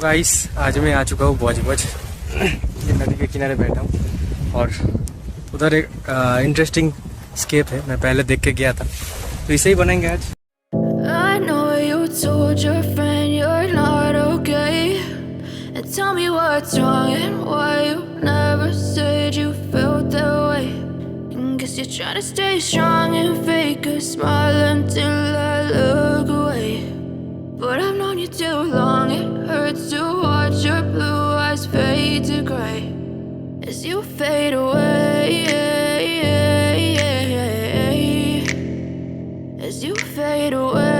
Guys आज मैं आ चुका हूँ बज बज। ये नदी के किनारे बैठा हूँ और उधर एक इंटरेस्टिंग स्केप है, मैं पहले देख के गया था, तो इसे ही बनाएंगे आज। I know you told your friend you're not okay, and tell me what's wrong and why you never said you felt that way. And guess you're trying to stay strong and fake a smile until I look away. But I've known you too long, it hurts to watch your blue eyes fade to grey as you fade away, as you fade away.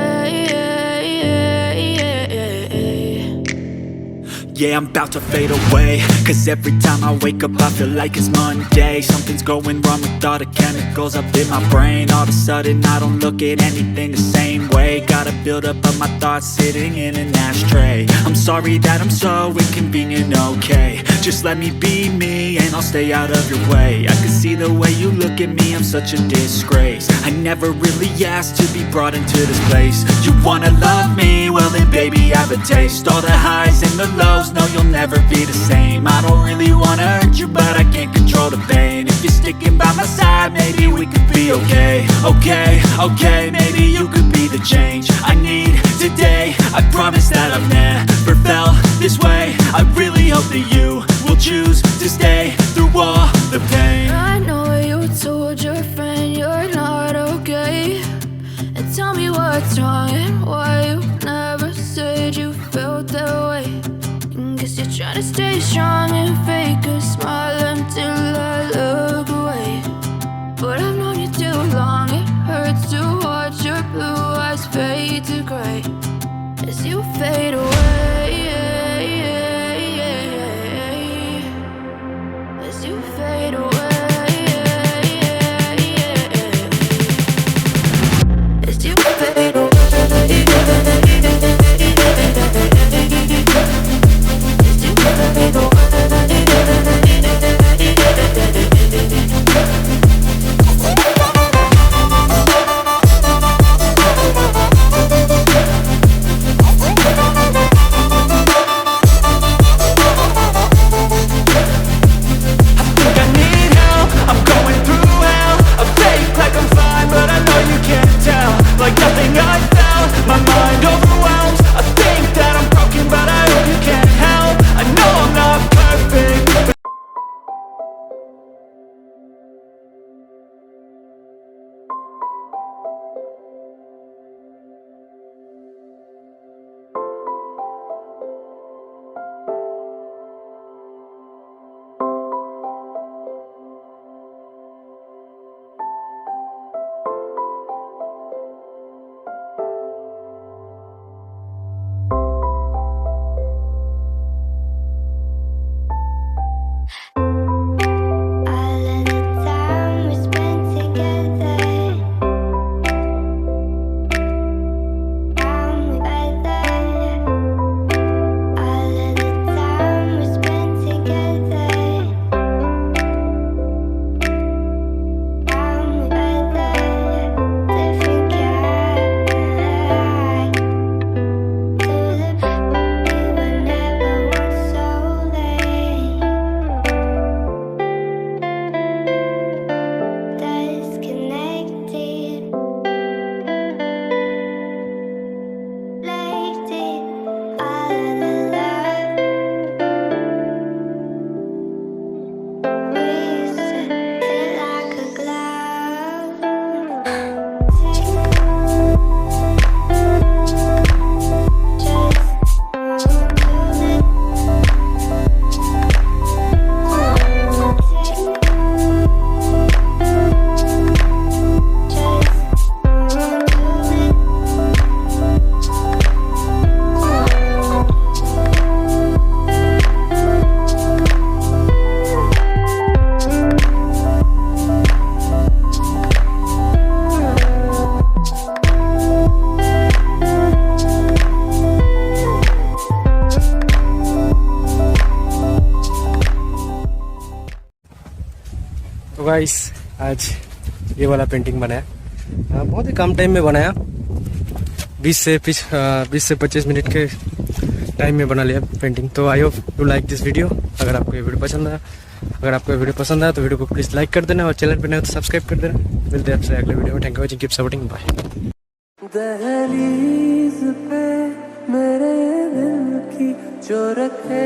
Yeah, I'm about to fade away, cause every time I wake up I feel like it's Monday. Something's going wrong with all the chemicals up in my brain. All of a sudden I don't look at anything the same way. Gotta build up of my thoughts sitting in an ashtray. I'm sorry that I'm so inconvenient, okay. Just let me be me and I'll stay out of your way. I can see the way you look at me, I'm such a disgrace. I never really asked to be brought into this place. You wanna love me? Well then baby I have a taste. All the highs and the lows, no you'll never be the same. I don't really wanna hurt you but I can't control the pain. If you're sticking by my side maybe we could be okay. Okay, maybe you could be the change I need today. I promise that I've never felt this way. I really hope that you will choose to stay through all the pain. I know you told your friend you're not okay, and tell me what's wrong and why you never said you felt that way. And guess you're trying to stay strong and fake a smile until I look away. But I've known you too long, it hurts to watch your blue eyes fade to grey as you fade away, as you fade away, as you fade away. तो guys आज ये वाला painting बनाया, बहुत ही कम time में बनाया, 20 से 25 minute के टाइम में बना लिया पेंटिंग। तो I hope you like this video. अगर आपको ये वीडियो पसंद आया तो वीडियो को प्लीज़ लाइक कर देना और चैनल पर नए हो तो सब्सक्राइब कर देना। मिलते हैं आपसे अगले वीडियो में। Thank you watching, keep supporting, bye. दहलीज पे मेरे दिल की जो रखे